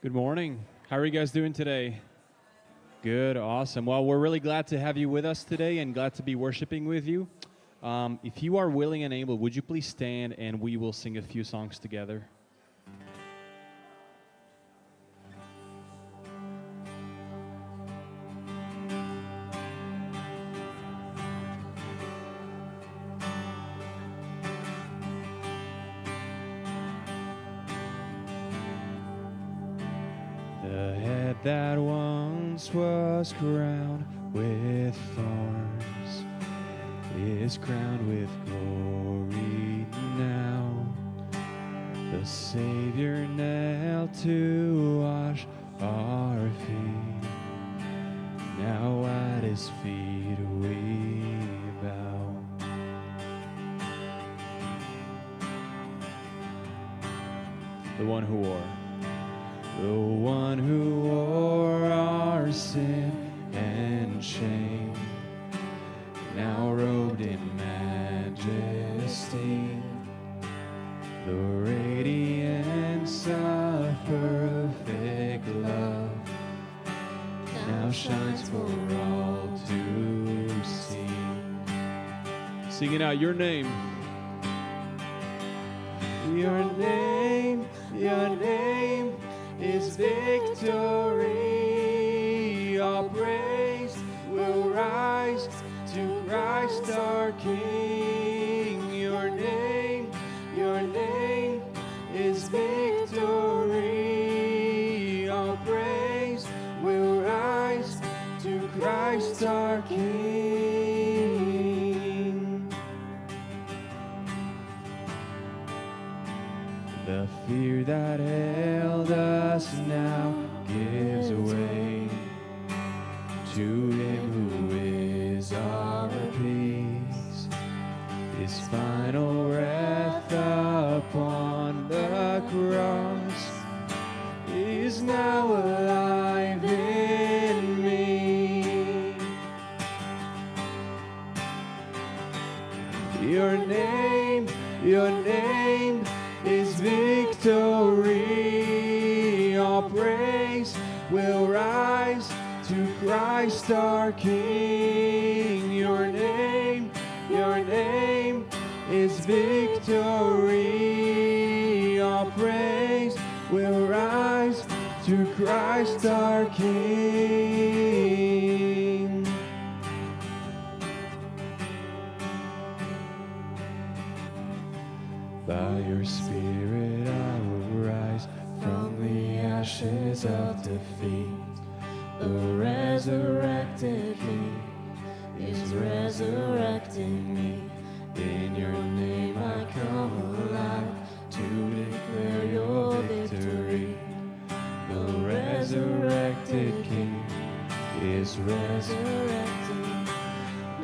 Good morning. How are you guys doing today? Good, awesome. Well, we're really glad to have you with us today and glad to be worshiping with you. If you are willing and able, would you please stand and we will sing a few songs together? The head that once was crowned with thorns is crowned with glory now. The Savior knelt to wash our feet. Now at His feet we bow. The one who wore. The one who wore our sin and shame, now robed in majesty, the radiance of perfect love now shines for all to see. Singing out your name. Your name, your name is victory. All praise will rise to Christ our King. Your name is victory. All praise will rise to Christ our King. The fear that held us now gives way to Him who is our peace. His final breath upon the cross is now alive in me. Your name is victory. All praise will rise to Christ our King. Your name is victory. All praise will rise to Christ our King. By your Spirit I will rise from the ashes of defeat. The resurrected King is resurrecting me. In your name I come alive to declare your victory. The resurrected King is resurrecting.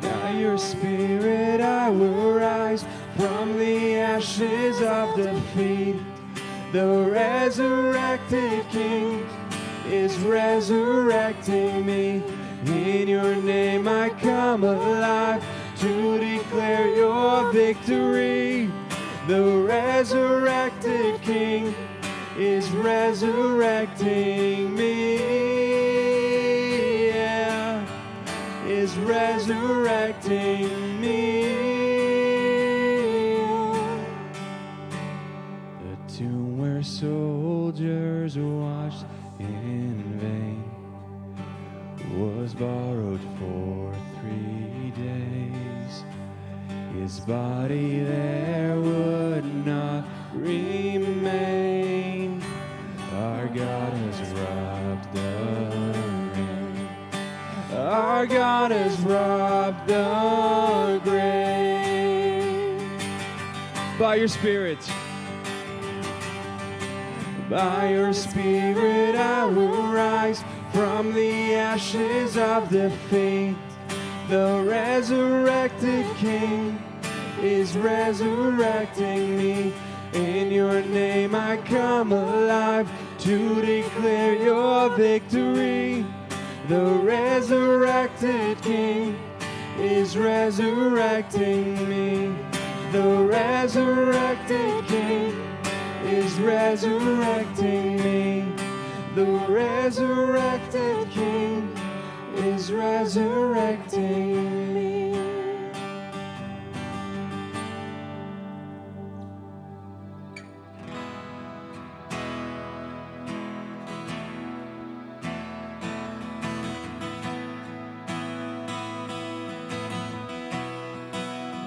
By your Spirit I will rise from the ashes of defeat. The resurrected King is resurrecting me. In your name I come alive to declare your victory. The resurrected King is resurrecting me. Yeah, is resurrecting me. The tomb where soldiers watched in vain was borrowed for 3 days. His body there would not remain. Our God has robbed the grave. Our God has robbed the grave. By your Spirit. By your Spirit I will rise from the ashes of defeat. The resurrected King is resurrecting me. In your name I come alive to declare your victory. The resurrected King is resurrecting me. The resurrected King is resurrecting me. The resurrected King is resurrecting me.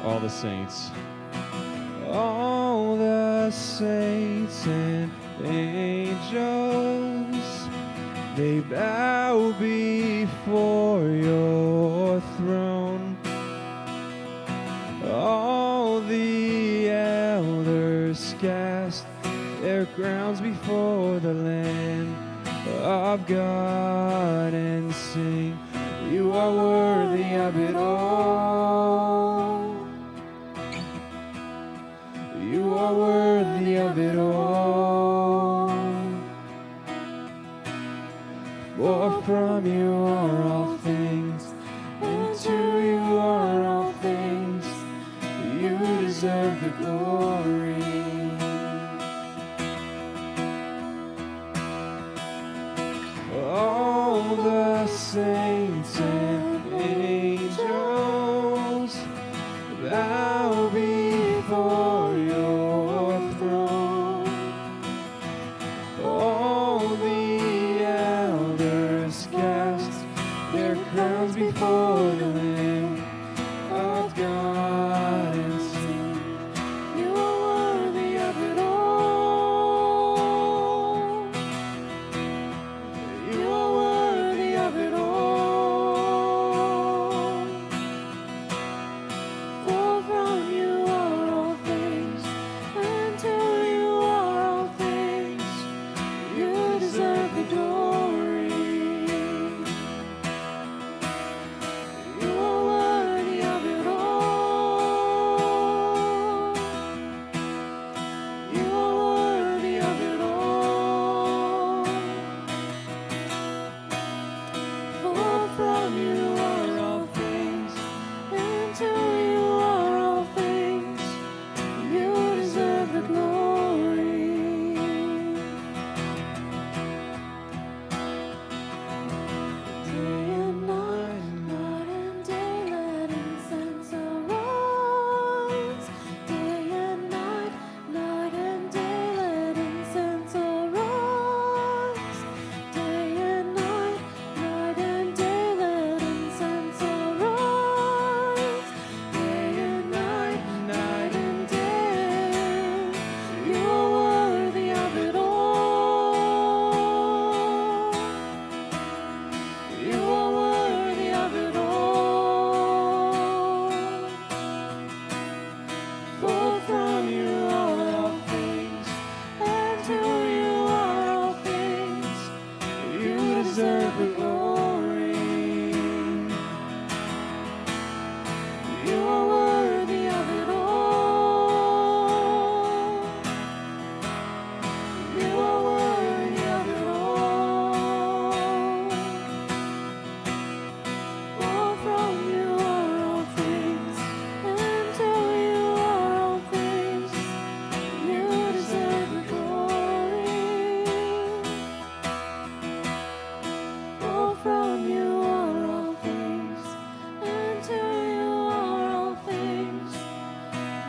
All the saints. All the saints and angels, they bow before your throne. All the elders cast their crowns before the Lamb of God and sing, you are worthy of it all. You are worthy of it all. For from you are all things, and to you are all things. You deserve the glory. All the saints and angels bow before your throne. All the elders cast their crowns before the Lamb of God and sing, you are worthy of it all. You are worthy of it all. For from you are all things, and to you are all things. You deserve the glory. You are worthy of it all. You are worthy of it all. For from you are all things, and to you are all things. You deserve the glory. Day and night, night and day, let incense arise. Day and night, night and day, let incense arise. Day and night, night and day, let incense arise. Day and night, night and day, you are worthy of it all. You are worthy of it all. For from you are all things, and to you are all things. You deserve the glory. You are worthy of it all. You are worthy of it all. For from you are all things, and to you are all things. You deserve the glory. For from you are all things, and to you are all things.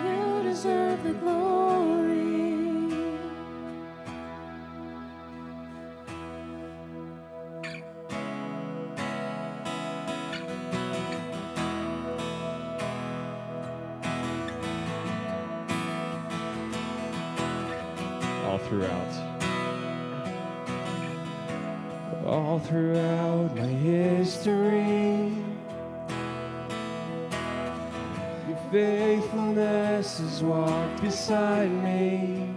You deserve the glory. All throughout. All throughout my history, your faithfulness has walked beside me.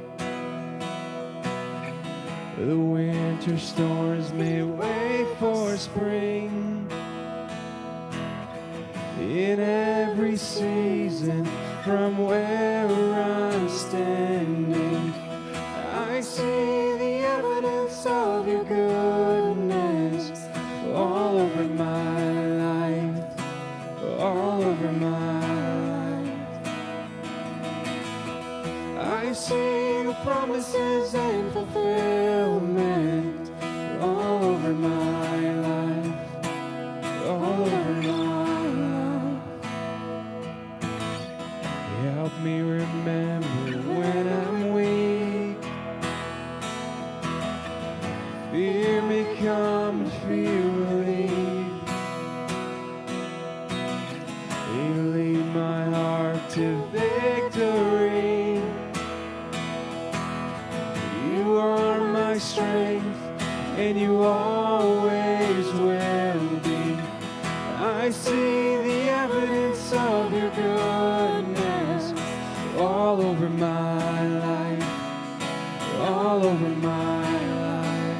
The winter storms made way for spring. In every season, from where I'm standing, I see the evidence of your goodness all over my life, all over my life. I see the promises and fulfillment Help me remember when I'm weak. Fear may come and fear will leave. You lead my heart to victory. You are my strength, and you always will be. I see the evidence of your goodness all over my life, all over my life.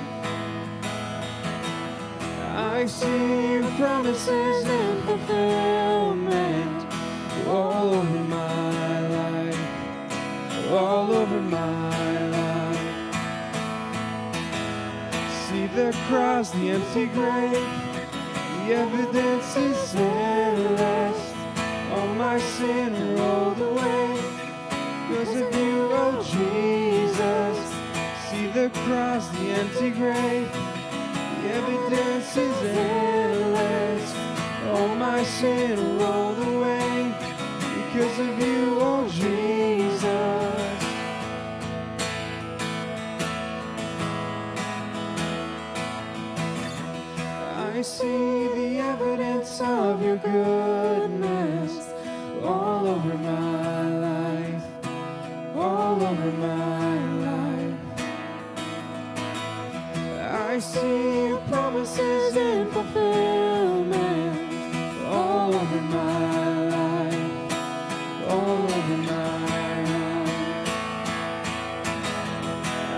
I see your promises and fulfillment all over my life, all over my life. See the cross, the empty grave, the evidence is endless. All my sin rolled away because of you, oh Jesus. See the cross, the empty grave, the evidence is endless. All my sin rolled away because of you, oh Jesus. I see the evidence of your goodness all over my life, all over my life. I see your promises in fulfillment all over my life, all over my life.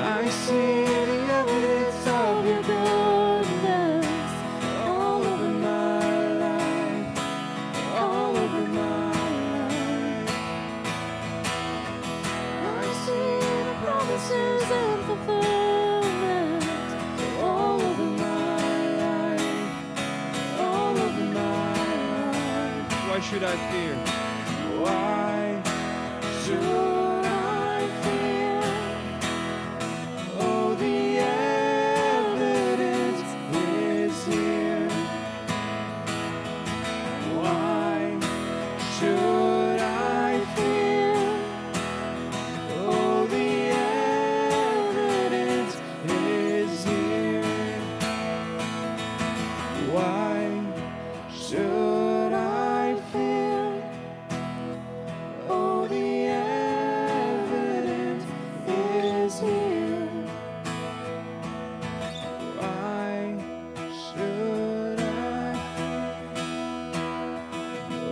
I see the evidence of your goodness all over my life, all over my life. I see the promises and fulfillment all over my life, all over my life. Why should I fear? Why should I fear? Oh, the evidence is here. Why should I fear? Oh, the evidence is here. Why should I fear? Oh, the evidence is here. Why should I fear?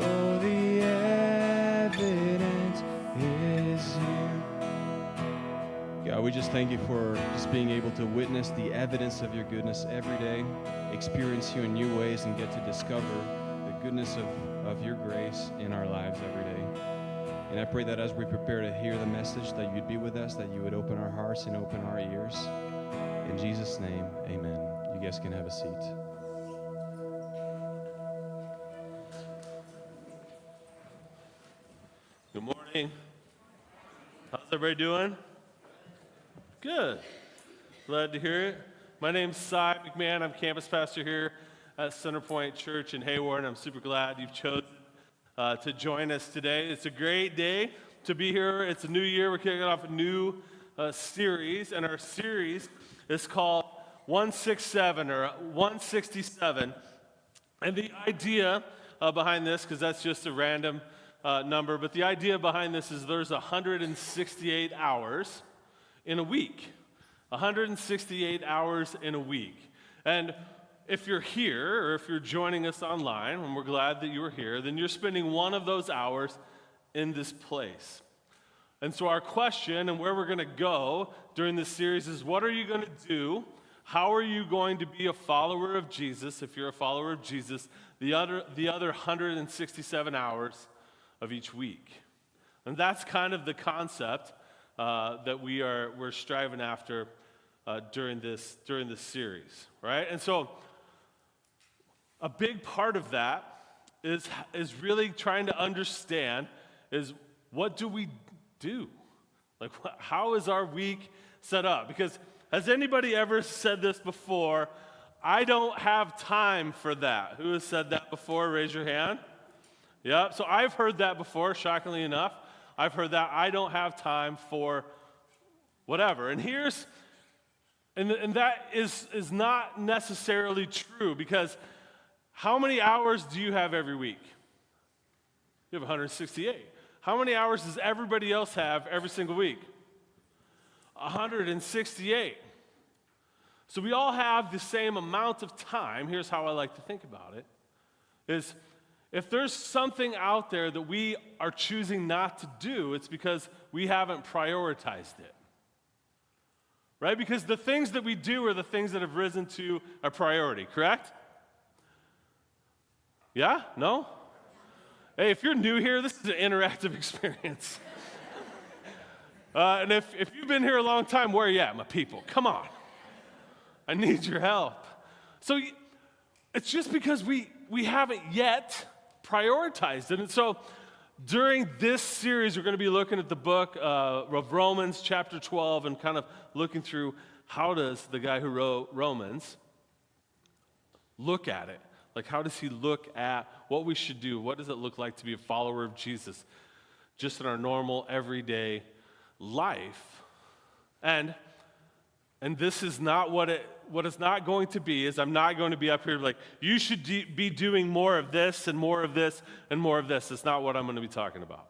Oh, the evidence is here. God, we just thank you for just being able to witness the evidence of your goodness every day, experience you in new ways, and get to discover the goodness of your grace in our lives every day. And I pray that as we prepare to hear the message, that you'd be with us, that you would open our hearts and open our ears. In Jesus' name, amen. You guys can have a seat. Good morning. How's everybody doing? Good. Glad to hear it. My name's Cy McMahon. I'm campus pastor here at Centerpoint Church in Hawarden. I'm super glad you've chosen to join us today. It's a great day to be here. It's a new year. We're kicking off a new series, and our series is called 167 or 167. And the idea behind this, because that's just a random number, but the idea behind this is there's 168 hours in a week. 168 hours in a week. And if you're here, or if you're joining us online, and we're glad that you are here, then you're spending one of those hours in this place. And so our question and where we're going to go during this series is, what are you going to do? How are you going to be a follower of Jesus, if you're a follower of Jesus, the other 167 hours of each week? And that's kind of the concept that we're striving after during this series, right? And so a big part of that is really trying to understand is, what do we do? Like, how is our week set up? Because has anybody ever said this before? I don't have time for that. Who has said that before? Raise your hand. Yeah, so I've heard that before, shockingly enough. I've heard that. I don't have time for whatever. And that is not necessarily true, because how many hours do you have every week? You have 168. How many hours does everybody else have every single week? 168. So we all have the same amount of time. Here's how I like to think about it, is if there's something out there that we are choosing not to do, it's because we haven't prioritized it. Right? Because the things that we do are the things that have risen to a priority, correct? Yeah? No? Hey, if you're new here, this is an interactive experience. And if you've been here a long time, where are you at, my people? Come on. I need your help. So it's just because we haven't yet prioritized it. And so during this series, we're going to be looking at the book of Romans chapter 12 and kind of looking through how does the guy who wrote Romans look at it. Like, how does he look at what we should do? What does it look like to be a follower of Jesus just in our normal, everyday life? And this is not what it's not going to be, is I'm not going to be up here like, you should be doing more of this and more of this and more of this. That's not what I'm going to be talking about.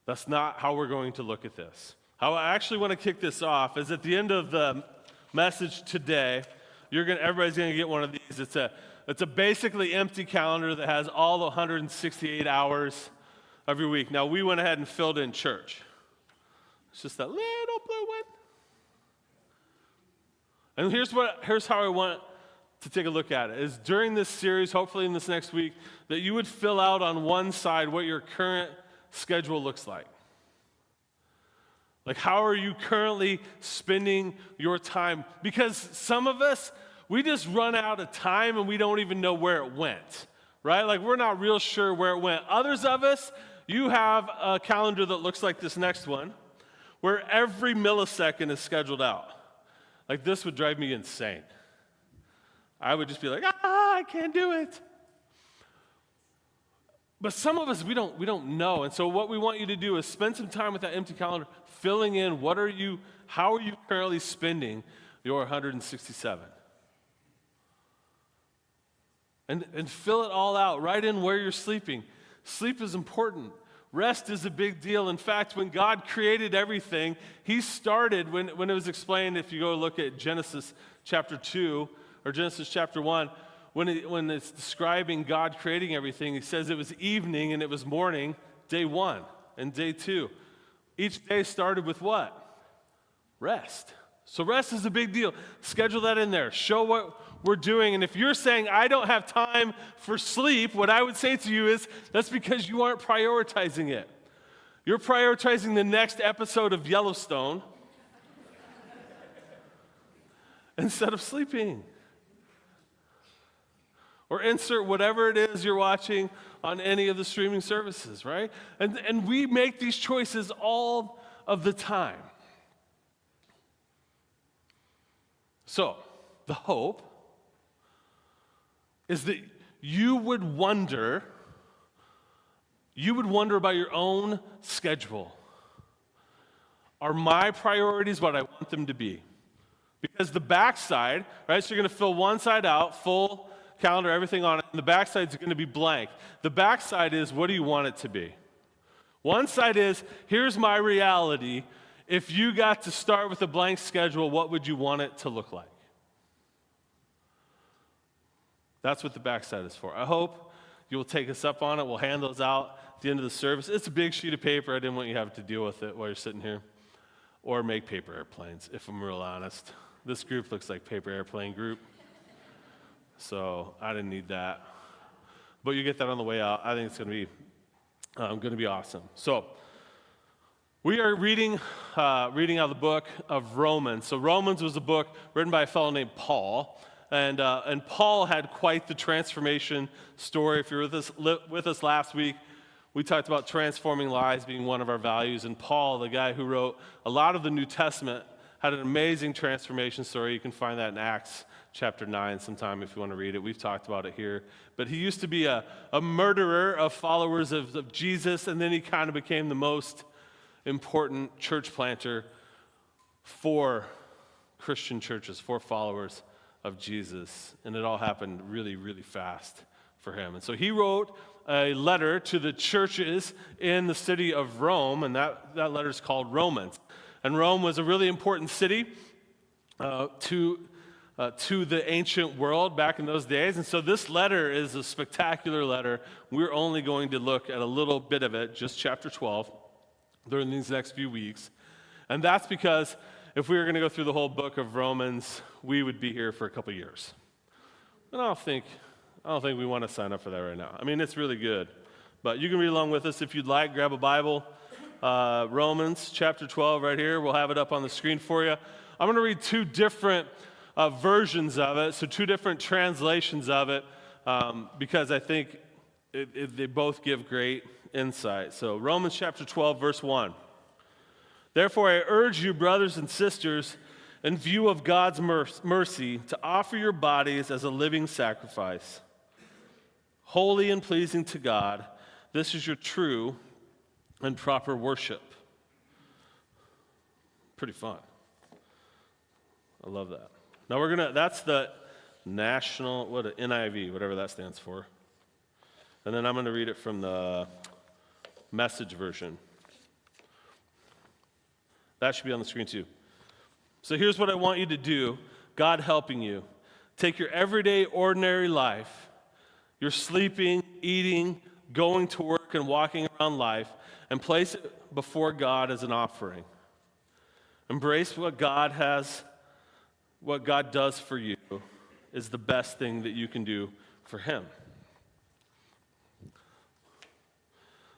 That's not how we're going to look at this. How I actually want to kick this off is at the end of the message today, everybody's going to get one of these. It's a basically empty calendar that has all the 168 hours of your week. Now, we went ahead and filled in church. It's just that little blue one. And here's how I want to take a look at it, is during this series, hopefully in this next week, that you would fill out on one side what your current schedule looks like. Like, how are you currently spending your time? Because some of us, we just run out of time and we don't even know where it went, right? Like, we're not real sure where it went. Others of us, you have a calendar that looks like this next one, where every millisecond is scheduled out. Like, this would drive me insane. I would just be like, I can't do it. But some of us, we don't know. And so what we want you to do is spend some time with that empty calendar, filling in how are you currently spending your 167? And fill it all out, right in where you're sleeping. Sleep is important. Rest is a big deal. In fact, when God created everything, he started, when it was explained, if you go look at Genesis chapter 2 or Genesis chapter 1, when it's describing God creating everything, he says it was evening and it was morning, day 1 and day 2. Each day started with what? Rest. So rest is a big deal. Schedule that in there. Show what we're doing. And if you're saying, I don't have time for sleep, what I would say to you is, that's because you aren't prioritizing it. You're prioritizing the next episode of Yellowstone instead of sleeping. Or insert whatever it is you're watching on any of the streaming services, right? And we make these choices all of the time. So, the hope is that you would wonder about your own schedule. Are my priorities what I want them to be? Because the backside, right, so you're going to fill one side out, full calendar, everything on it, and the backside is going to be blank. The backside is, what do you want it to be? One side is, here's my reality. If you got to start with a blank schedule, what would you want it to look like? That's what the backside is for. I hope you will take us up on it. We'll hand those out at the end of the service. It's a big sheet of paper. I didn't want you to have to deal with it while you're sitting here. Or make paper airplanes, if I'm real honest. This group looks like paper airplane group. So I didn't need that. But you get that on the way out. I think it's going to be awesome. So we are reading out of the book of Romans. So Romans was a book written by a fellow named Paul. And Paul had quite the transformation story. If you were with us last week, we talked about transforming lives being one of our values. And Paul, the guy who wrote a lot of the New Testament, had an amazing transformation story. You can find that in Acts chapter 9 sometime if you want to read it. We've talked about it here. But he used to be a murderer of followers of Jesus, and then he kind of became the most important church planter for Christian churches, for followers of Jesus. And it all happened really, really fast for him. And so he wrote a letter to the churches in the city of Rome, and that letter is called Romans. And Rome was a really important city to the ancient world back in those days. And so this letter is a spectacular letter. We're only going to look at a little bit of it, just chapter 12, during these next few weeks. And that's because if we were going to go through the whole book of Romans, we would be here for a couple years. And I don't think we want to sign up for that right now. I mean, it's really good. But you can read along with us if you'd like. Grab a Bible. Romans chapter 12 right here. We'll have it up on the screen for you. I'm going to read two different versions of it, so two different translations of it, because I think they both give great insight. So Romans chapter 12, verse 1. Therefore I urge you, brothers and sisters, in view of God's mercy, to offer your bodies as a living sacrifice, holy and pleasing to God. This is your true and proper worship. Pretty fun. I love that. Now that's the national, NIV, whatever that stands for. And then I'm going to read it from the Message version. That should be on the screen too. So here's what I want you to do, God helping you. Take your everyday, ordinary life, your sleeping, eating, going to work, and walking around life, and place it before God as an offering. Embrace what God does for you is the best thing that you can do for Him.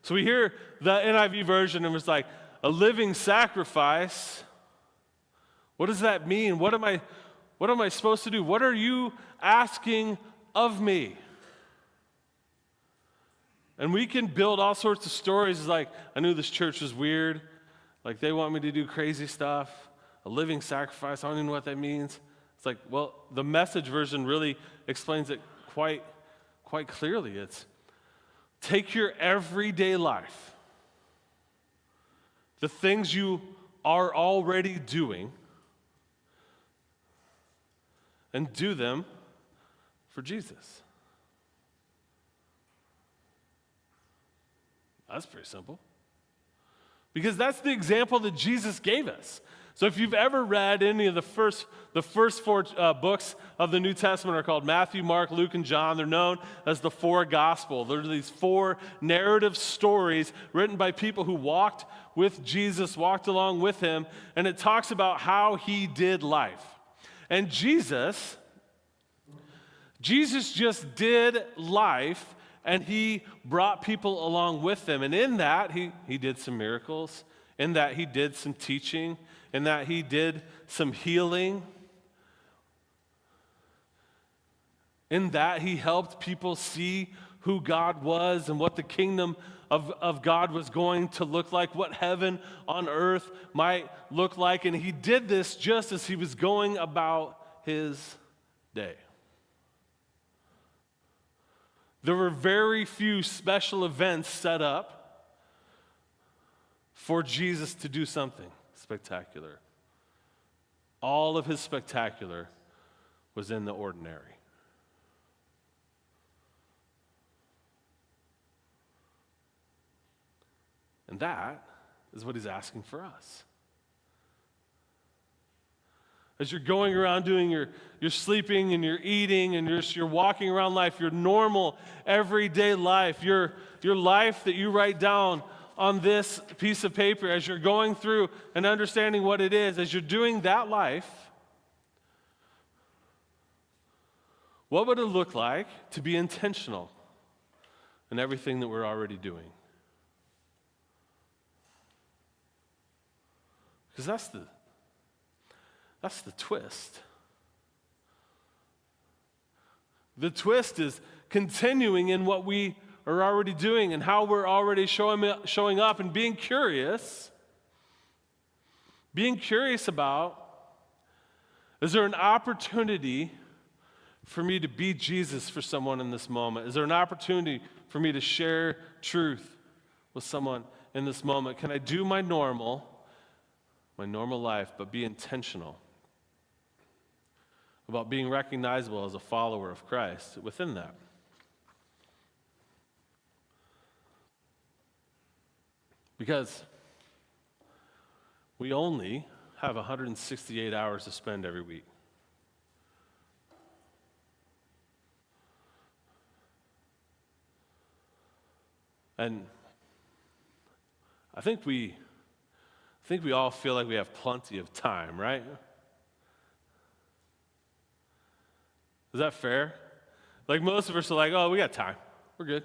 So we hear the NIV version and it's like, a living sacrifice. What does that mean? What am I supposed to do? What are you asking of me? And we can build all sorts of stories like, I knew this church was weird. Like they want me to do crazy stuff. A living sacrifice, I don't even know what that means. It's like, well, the Message version really explains it quite clearly. It's take your everyday life, the things you are already doing, and do them for Jesus. That's pretty simple. Because that's the example that Jesus gave us. So if you've ever read any of the first four books of the New Testament are called Matthew, Mark, Luke, and John. They're known as the four gospels. They're these four narrative stories written by people who walked with Jesus, walked along with him, and it talks about how he did life. And Jesus just did life, and he brought people along with him. And in that, he did some miracles. In that, he did some teaching. In that, he did some healing. In that, he helped people see who God was and what the kingdom of God was going to look like, what heaven on earth might look like. And he did this just as he was going about his day. There were very few special events set up for Jesus to do something spectacular. All of his spectacular was in the ordinary. And that is what he's asking for us. As you're going around doing your sleeping and your eating and you're walking around life, your normal everyday life, your life that you write down on this piece of paper, as you're going through and understanding what it is, as you're doing that life, what would it look like to be intentional in everything that we're already doing? Because that's the twist. The twist is continuing in what we are already doing and how we're already showing up and being curious about Is there an opportunity for me to be Jesus for someone in this moment? Is there an opportunity for me to share truth with someone in this moment? Can I do my normal life, but be intentional about being recognizable as a follower of Christ within that? Because we only have 168 hours to spend every week. And I think we all feel like we have plenty of time, right? Is that fair? Like most of us are like, oh, we got time. We're good.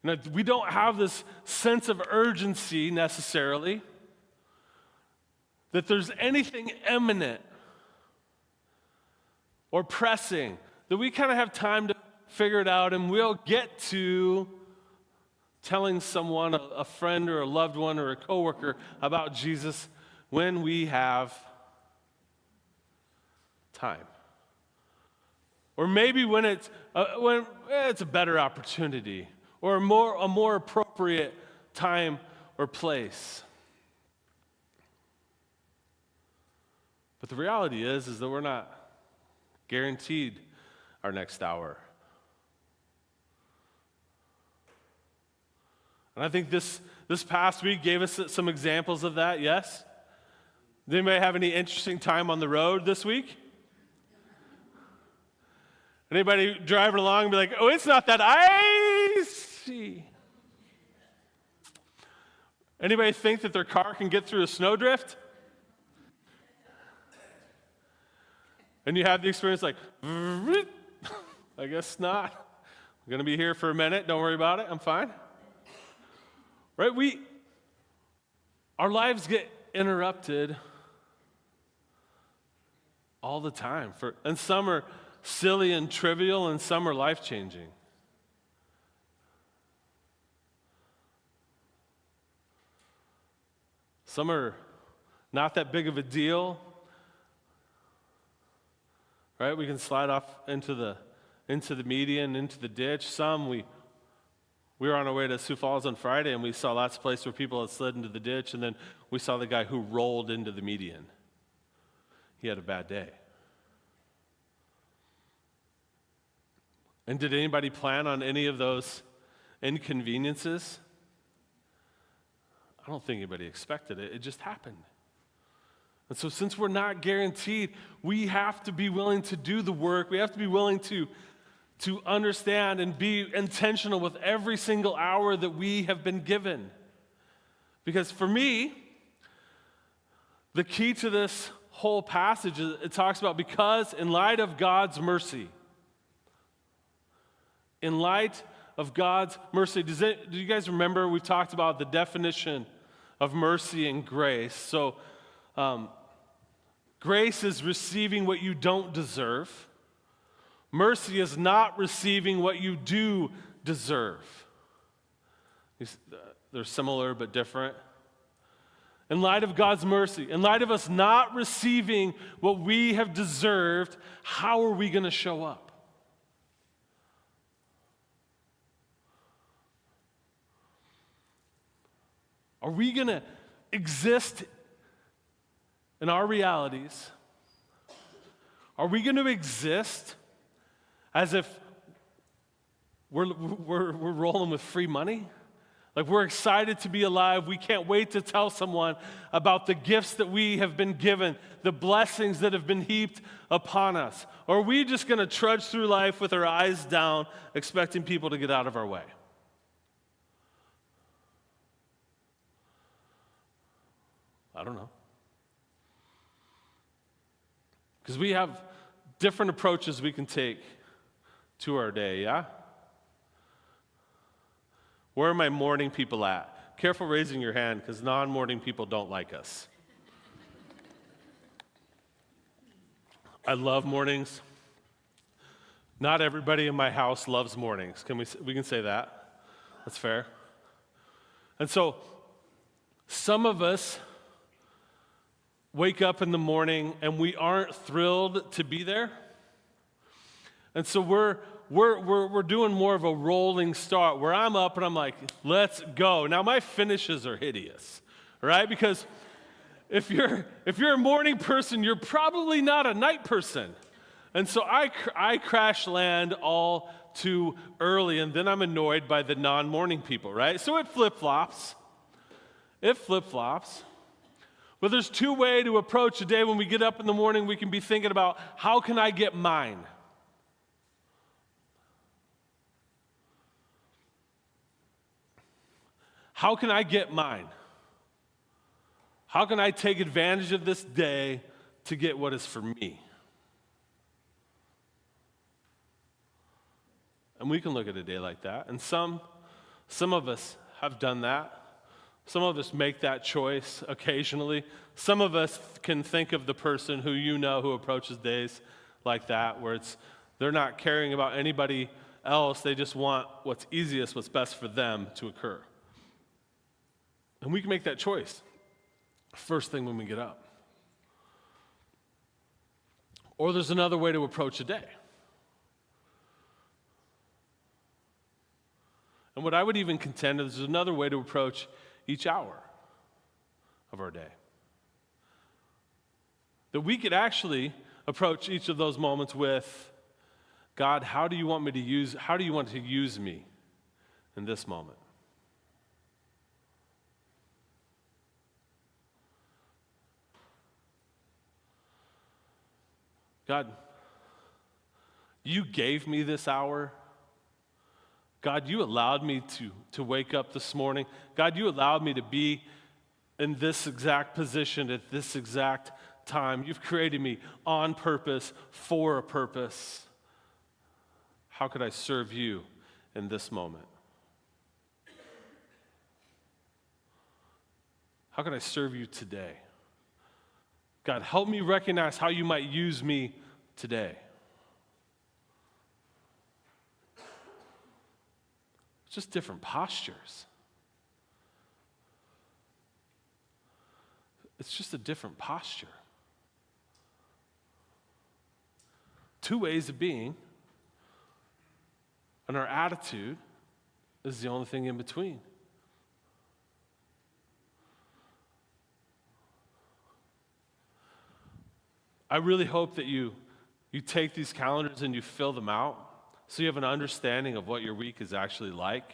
Now, we don't have this sense of urgency necessarily that there's anything imminent or pressing, that we kind of have time to figure it out, and we'll get to telling someone, a friend or a loved one or a coworker about Jesus when we have time. Or maybe when it's a better opportunity or a more appropriate time or place. But the reality is that we're not guaranteed our next hour. And I think this past week gave us some examples of that, yes? Did anybody have any interesting time on the road this week? Anybody driving along and be like, oh, it's not that icy? Anybody think that their car can get through a snowdrift? And you have the experience like, I guess not. I'm going to be here for a minute. Don't worry about it. I'm fine. Right? Our lives get interrupted all the time. And some are silly and trivial, and some are life-changing. Some are not that big of a deal. Right? We can slide off into the median, into the ditch. Some we were on our way to Sioux Falls on Friday, and we saw lots of places where people had slid into the ditch, and then we saw the guy who rolled into the median. He had a bad day. And did anybody plan on any of those inconveniences? I don't think anybody expected it. It just happened. And so since we're not guaranteed, we have to be willing to do the work. We have to be willing to understand and be intentional with every single hour that we have been given. Because for me, the key to this whole passage is it talks about because in light of God's mercy. In light of God's mercy. Do you guys remember we've talked about the definition of mercy and grace? So grace is receiving what you don't deserve. Mercy is not receiving what you do deserve. They're similar but different. In light of God's mercy, in light of us not receiving what we have deserved, how are we going to show up? Are we going to exist in our realities? Are we going to exist as if we're rolling with free money? Like we're excited to be alive. We can't wait to tell someone about the gifts that we have been given, the blessings that have been heaped upon us. Or are we just going to trudge through life with our eyes down, expecting people to get out of our way? I don't know. Because we have different approaches we can take to our day, yeah? Where are my morning people at? Careful raising your hand because non-morning people don't like us. I love mornings. Not everybody in my house loves mornings. We can say that. That's fair. And so some of us wake up in the morning and we aren't thrilled to be there. And so we're doing more of a rolling start where I'm up and I'm like, let's go. Now my finishes are hideous, right? Because if you're a morning person, you're probably not a night person. And so I crash land all too early, and then I'm annoyed by the non-morning people, right? So it flip-flops. But there's two ways to approach a day. When we get up in the morning, we can be thinking about, how can I get mine? How can I get mine? How can I take advantage of this day to get what is for me? And we can look at a day like that. And some of us have done that. Some of us make that choice occasionally. Some of us can think of the person who you know who approaches days like that, where they're not caring about anybody else. They just want what's easiest, what's best for them to occur. And we can make that choice first thing when we get up. Or there's another way to approach a day. And what I would even contend is there's another way to approach each hour of our day. That we could actually approach each of those moments with, God, how do you want to use me in this moment? God, you gave me this hour. God, you allowed me to wake up this morning. God, you allowed me to be in this exact position at this exact time. You've created me on purpose, for a purpose. How could I serve you in this moment? How can I serve you today? God, help me recognize how you might use me today. It's just different postures. It's just a different posture. Two ways of being, and our attitude is the only thing in between. I really hope that you take these calendars and you fill them out so you have an understanding of what your week is actually like.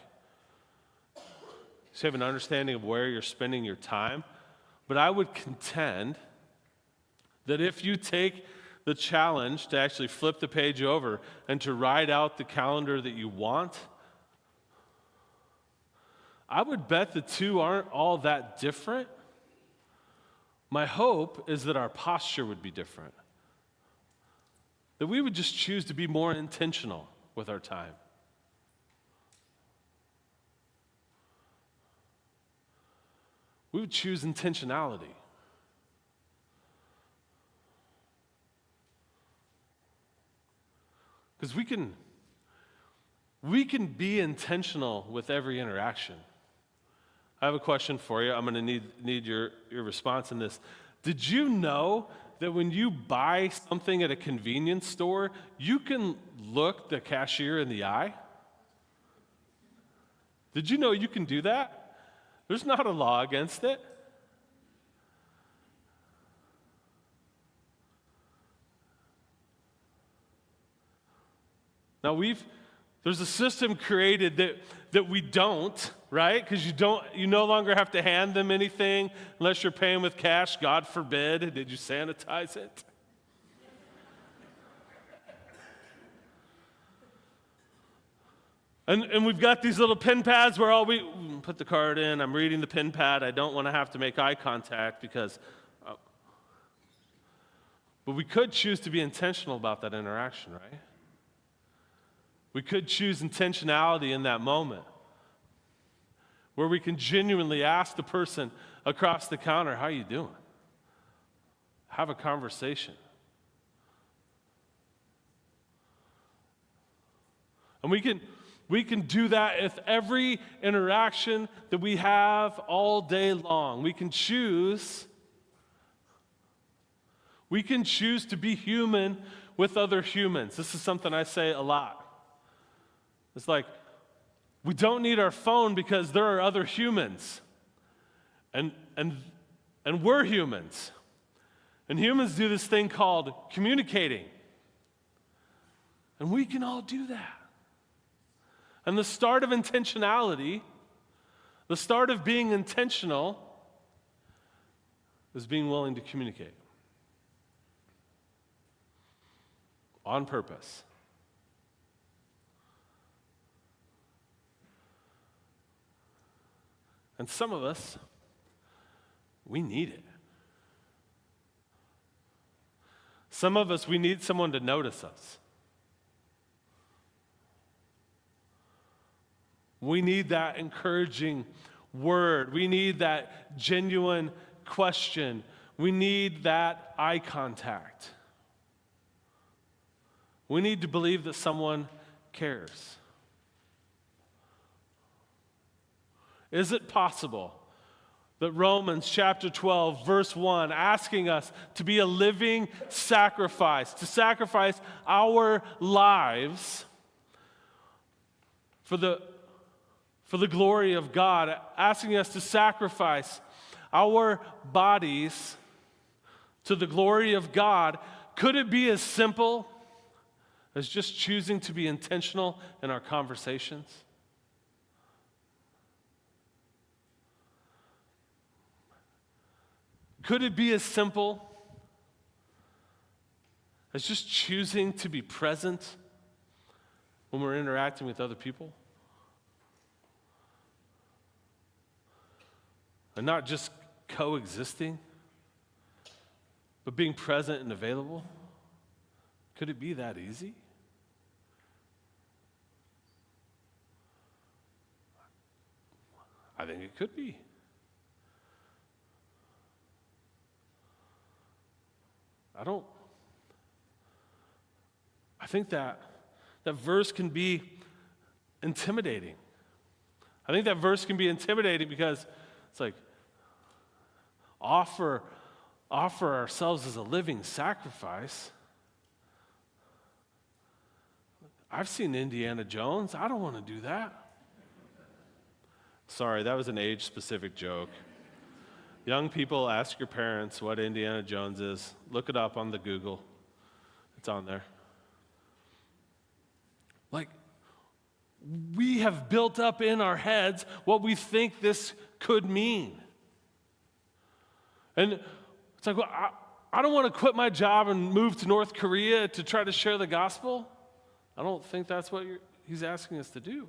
So you have an understanding of where you're spending your time. But I would contend that if you take the challenge to actually flip the page over and to write out the calendar that you want, I would bet the two aren't all that different. My hope is that our posture would be different. That we would just choose to be more intentional with our time. We would choose intentionality. Because we can be intentional with every interaction. I have a question for you. I'm going to need your response in this. Did you know that when you buy something at a convenience store, you can look the cashier in the eye? Did you know you can do that? There's not a law against it. Now there's a system created that we don't, right? Because you no longer have to hand them anything unless you're paying with cash. God forbid. Did you sanitize it? And we've got these little pen pads where we put the card in. I'm reading the pen pad. I don't want to have to make eye contact because. But we could choose to be intentional about that interaction, right? We could choose intentionality in that moment where we can genuinely ask the person across the counter, how are you doing? Have a conversation. And we can do that with every interaction that we have all day long. We can choose We can choose to be human with other humans. This is something I say a lot. It's like, we don't need our phone because there are other humans. And we're humans. And humans do this thing called communicating. And we can all do that. And the start of intentionality, the start of being intentional, is being willing to communicate. On purpose. And some of us, we need it. Some of us, we need someone to notice us. We need that encouraging word. We need that genuine question. We need that eye contact. We need to believe that someone cares. Is it possible that Romans chapter 12, verse 1, asking us to be a living sacrifice, to sacrifice our lives for the glory of God, asking us to sacrifice our bodies to the glory of God, could it be as simple as just choosing to be intentional in our conversations? Could it be as simple as just choosing to be present when we're interacting with other people? And not just coexisting, but being present and available? Could it be that easy? I think it could be. I think that verse can be intimidating. I think that verse can be intimidating because it's like, offer ourselves as a living sacrifice. I've seen Indiana Jones. I don't want to do that. Sorry, that was an age-specific joke. Young people, ask your parents what Indiana Jones is. Look it up on the Google. It's on there. Like, we have built up in our heads what we think this could mean. And it's like, well, I don't want to quit my job and move to North Korea to try to share the gospel. I don't think that's what he's asking us to do.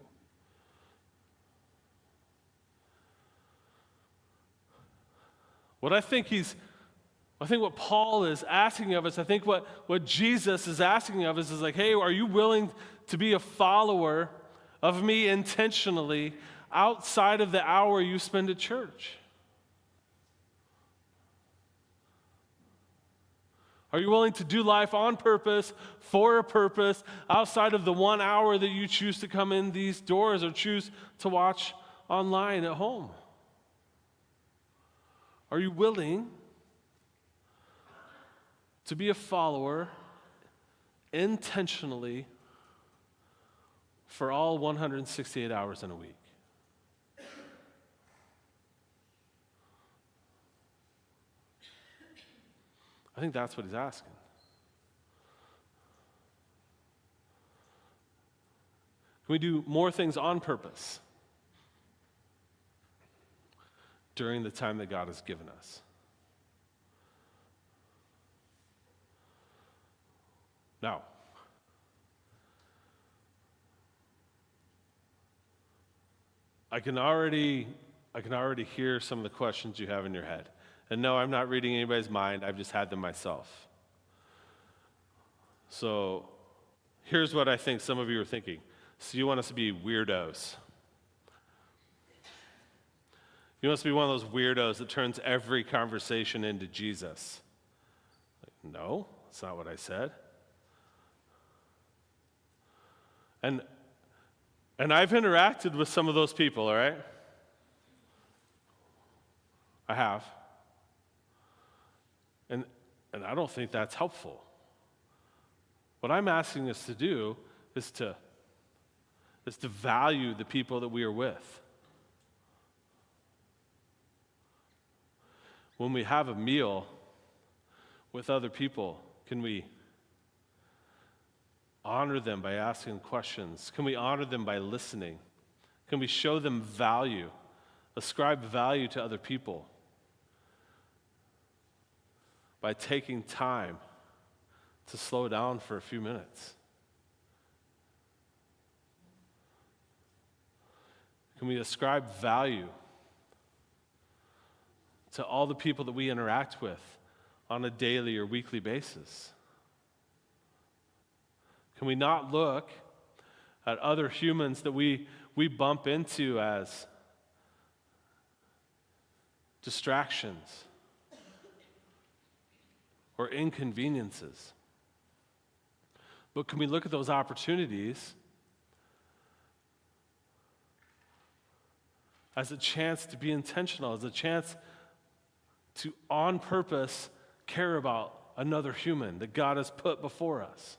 I think what Paul is asking of us, I think what Jesus is asking of us is like, hey, are you willing to be a follower of me intentionally outside of the hour you spend at church? Are you willing to do life on purpose, for a purpose, outside of the 1 hour that you choose to come in these doors or choose to watch online at home? Are you willing to be a follower intentionally for all 168 hours in a week? I think that's what he's asking. Can we do more things on purpose during the time that God has given us? Now, I can already hear some of the questions you have in your head. And no, I'm not reading anybody's mind. I've just had them myself. So here's what I think some of you are thinking. So you want us to be weirdos. You want us to be one of those weirdos that turns every conversation into Jesus. No, that's not what I said. And I've interacted with some of those people, all right? I have. And And I don't think that's helpful. What I'm asking us to do is to value the people that we are with. When we have a meal with other people, can we honor them by asking questions? Can we honor them by listening? Can we show them value, ascribe value to other people by taking time to slow down for a few minutes? Can we ascribe value to all the people that we interact with on a daily or weekly basis? Can we not look at other humans that we bump into as distractions or inconveniences? But can we look at those opportunities as a chance to be intentional, as a chance to, on purpose, care about another human that God has put before us?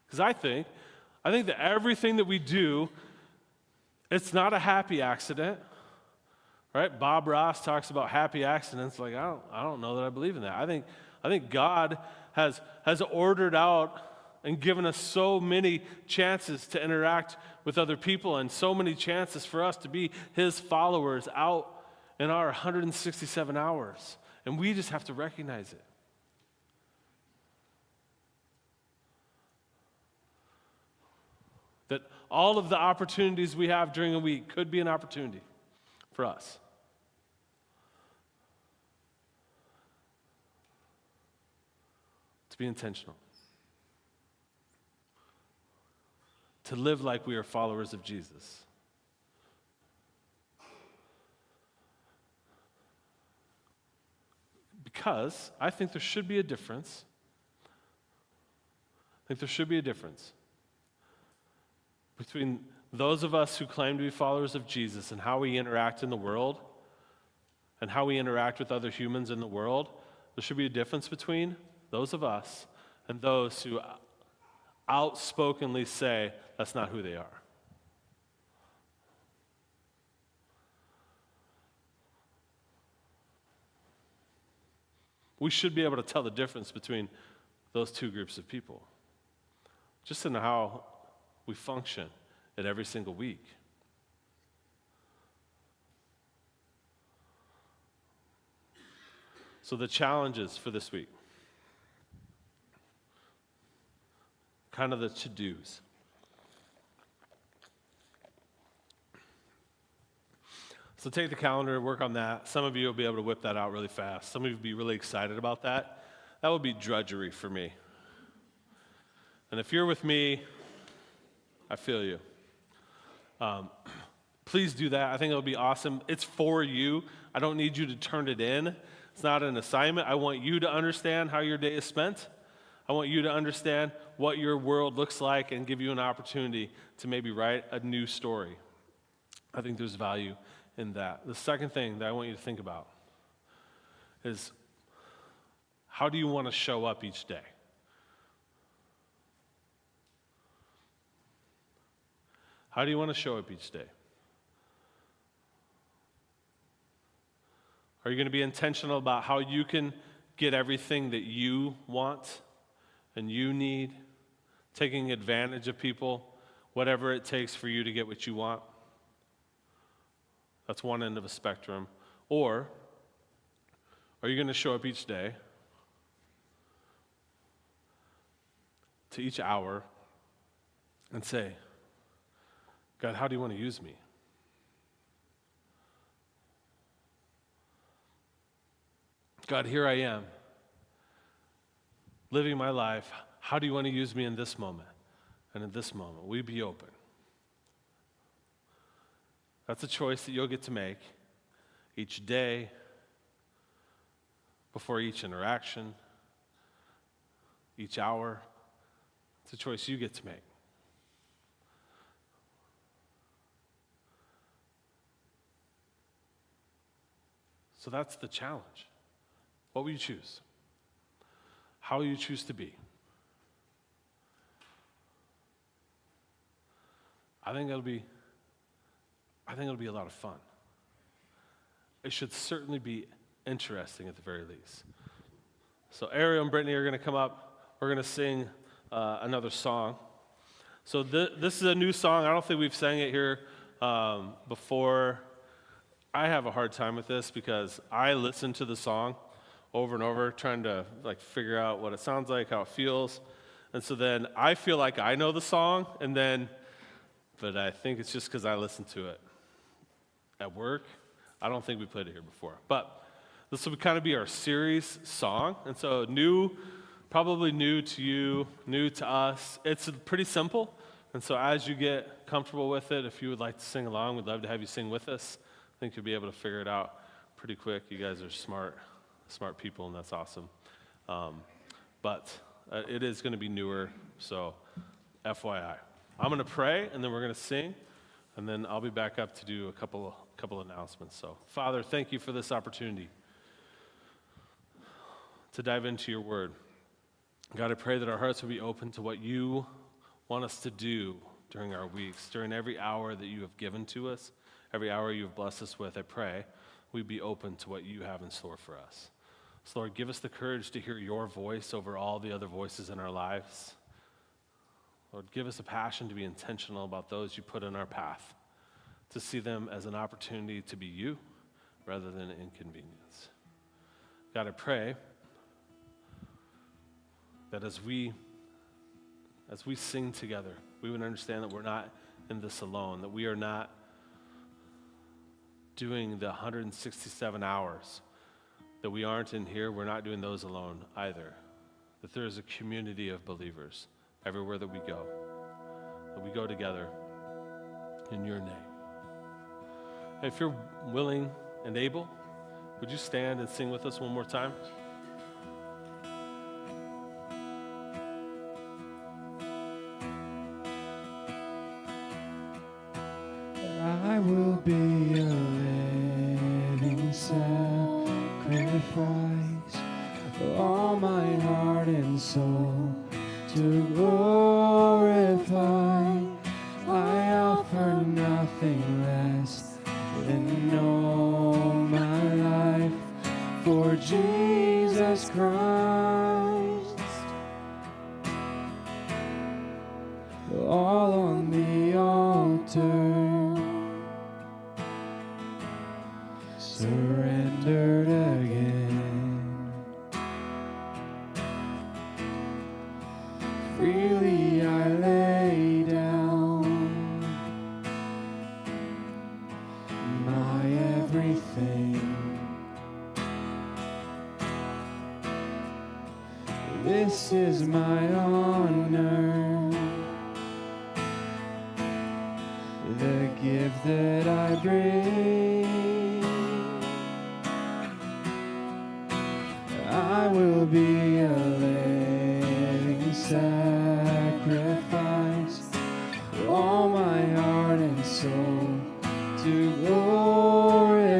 Because I think that everything that we do, it's not a happy accident, right? Bob Ross talks about happy accidents. Like, I don't know that I believe in that. I think God has ordered out and given us so many chances to interact with other people and so many chances for us to be His followers out in our 167 hours. And we just have to recognize it. That all of the opportunities we have during a week could be an opportunity for us. To be intentional. To live like we are followers of Jesus. Because I think there should be a difference. I think there should be a difference between those of us who claim to be followers of Jesus and how we interact in the world and how we interact with other humans in the world. There should be a difference between those of us and those who outspokenly say that's not who they are. We should be able to tell the difference between those two groups of people, just in how we function at every single week. So the challenges for this week, kind of the to-dos. So take the calendar, work on that. Some of you will be able to whip that out really fast. Some of you will be really excited about that. That would be drudgery for me. And if you're with me, I feel you. Please do that. I think it'll be awesome. It's for you. I don't need you to turn it in. It's not an assignment. I want you to understand how your day is spent. I want you to understand what your world looks like and give you an opportunity to maybe write a new story. I think there's value in that. The second thing that I want you to think about is, how do you want to show up each day? How do you want to show up each day? Are you going to be intentional about how you can get everything that you want and you need, taking advantage of people, whatever it takes for you to get what you want? That's one end of a spectrum. Or are you going to show up each day, to each hour, and say, God, how do you want to use me? God, here I am, living my life. How do you want to use me in this moment and in this moment? Will you be open? That's a choice that you'll get to make each day, before each interaction, each hour. It's a choice you get to make. So that's the challenge. What will you choose? how you choose to be. I think it'll be a lot of fun. It should certainly be interesting at the very least. So Ariel and Brittany are going to come up. We're going to sing another song. So this is a new song. I don't think we've sang it here before. I have a hard time with this because I listen to the song over and over, trying to figure out what it sounds like, how it feels. And so then I feel like I know the song, but I think it's just because I listen to it at work. I don't think we played it here before. But this will kind of be our series song. And so probably new to you, new to us. It's pretty simple. And so as you get comfortable with it, if you would like to sing along, we'd love to have you sing with us. I think you'll be able to figure it out pretty quick. You guys are smart people, and that's awesome. But it is going to be newer, so FYI. I'm going to pray, and then we're going to sing, and then I'll be back up to do a couple announcements. So, Father, thank you for this opportunity to dive into your word. God, I pray that our hearts will be open to what you want us to do during our weeks, during every hour that you have given to us, every hour you have blessed us with. I pray we be open to what you have in store for us. So, Lord, give us the courage to hear your voice over all the other voices in our lives. Lord, give us a passion to be intentional about those you put in our path, to see them as an opportunity to be you rather than an inconvenience. God, I pray that as we sing together, we would understand that we're not in this alone, that we are not doing the 167 hours, that we aren't in here, we're not doing those alone either, that there is a community of believers everywhere that we go together in your name. And if you're willing and able, would you stand and sing with us one more time? I will be a living sacrifice, all my heart and soul to glorify. I offer nothing less than all my life for Jesus Christ. All on the altar, surrendered again. Freely I lay down my everything. This is my honor, the gift that I bring. I will be a living sacrifice, all my heart and soul to glorify.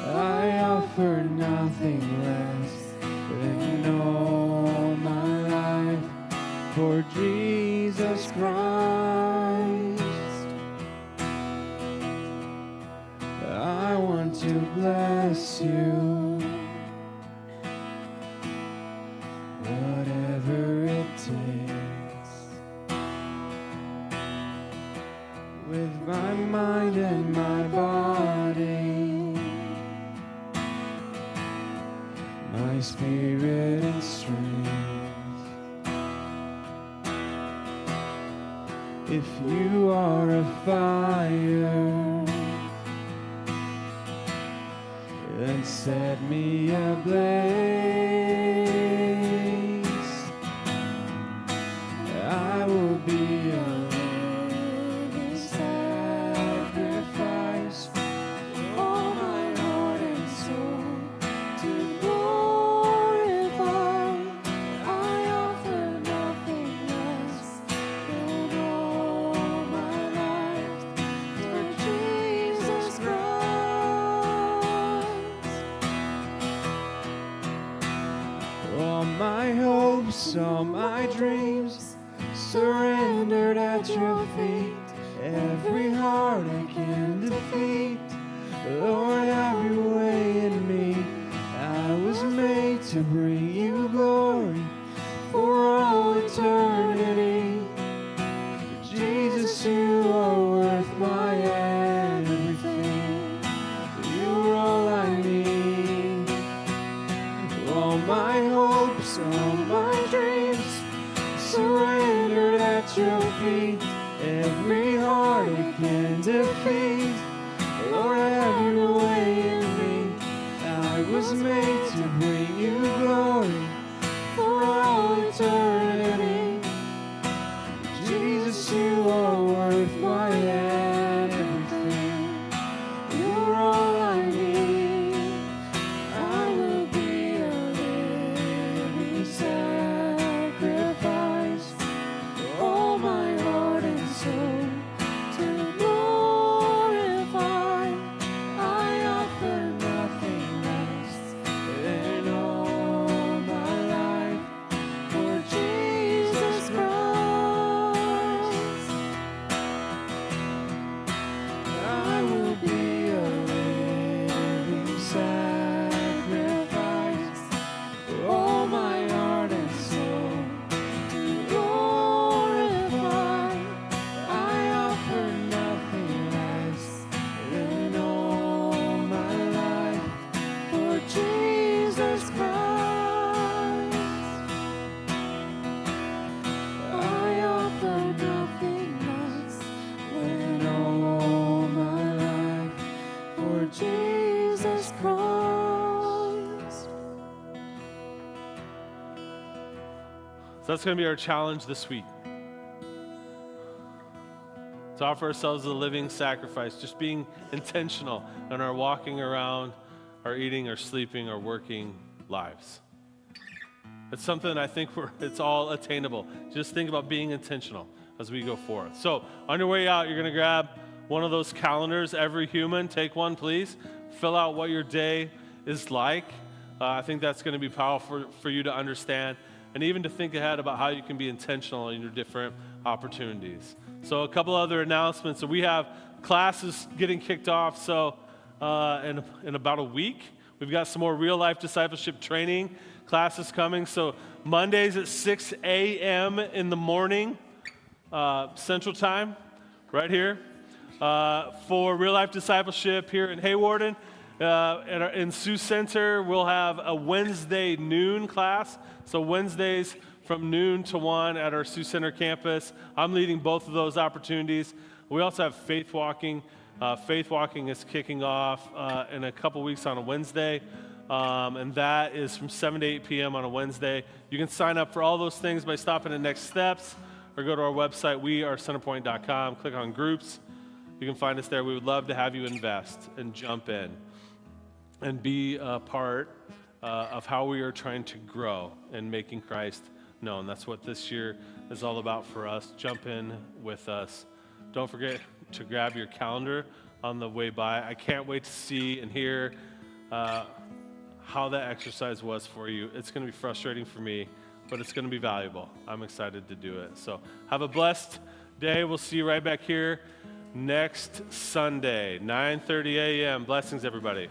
I offer nothing less than all my life for Jesus Christ. I want to bless you, whatever it takes, with my mind and my body, my spirit and strength. If you are a fire, then set me ablaze. I will be a living sacrifice, all my heart and soul to glorify. I offer nothing less than all my life for Jesus Christ. hopes, all my dreams surrendered at your feet. Every heartache and defeat, Lord, have your way in me. I was made to bring you glory for all eternity. Jesus, you are worth my everything. You're all I need. All my hopes, all my dreams surrendered at your feet. Every heartache and defeat, Lord, have your way in me. I was made to bring you glory for all eternity. Jesus, you are worth my everything. You're all I need. I will be a living sacrifice for all my heart and soul to glorify. I offer nothing less than all my life for Jesus Christ. I will be a living sacrifice for all my heart and soul to glorify. I offer nothing less than all my life for Jesus Christ. I offer nothing less than all my life for Jesus Christ. So that's going to be our challenge this week. To offer ourselves a living sacrifice, just being intentional in our walking around, our eating, our sleeping, our working lives. It's something I think it's all attainable. Just think about being intentional as we go forth. So on your way out, you're going to grab one of those calendars. Every human, take one, please. Fill out what your day is like. I think that's going to be powerful for you to understand and even to think ahead about how you can be intentional in your different opportunities. So a couple other announcements. So we have classes getting kicked off. So in about a week, we've got some more real-life discipleship training classes coming. So Mondays at 6 a.m. in the morning, Central Time, right here. For real-life discipleship here in Hawarden, in Sioux Center, we'll have a Wednesday noon class. So Wednesdays from noon to 1 at our Sioux Center campus. I'm leading both of those opportunities. We also have Faith Walking. Faith Walking is kicking off in a couple weeks on a Wednesday, and that is from 7 to 8 p.m. on a Wednesday. You can sign up for all those things by stopping at Next Steps or go to our website, wearecenterpoint.com, click on groups. You can find us there. We would love to have you invest and jump in and be a part of how we are trying to grow and making Christ known. That's what this year is all about for us. Jump in with us. Don't forget to grab your calendar on the way by. I can't wait to see and hear how that exercise was for you. It's going to be frustrating for me, but it's going to be valuable. I'm excited to do it. So have a blessed day. We'll see you right back here next Sunday, 9:30 a.m. Blessings, everybody.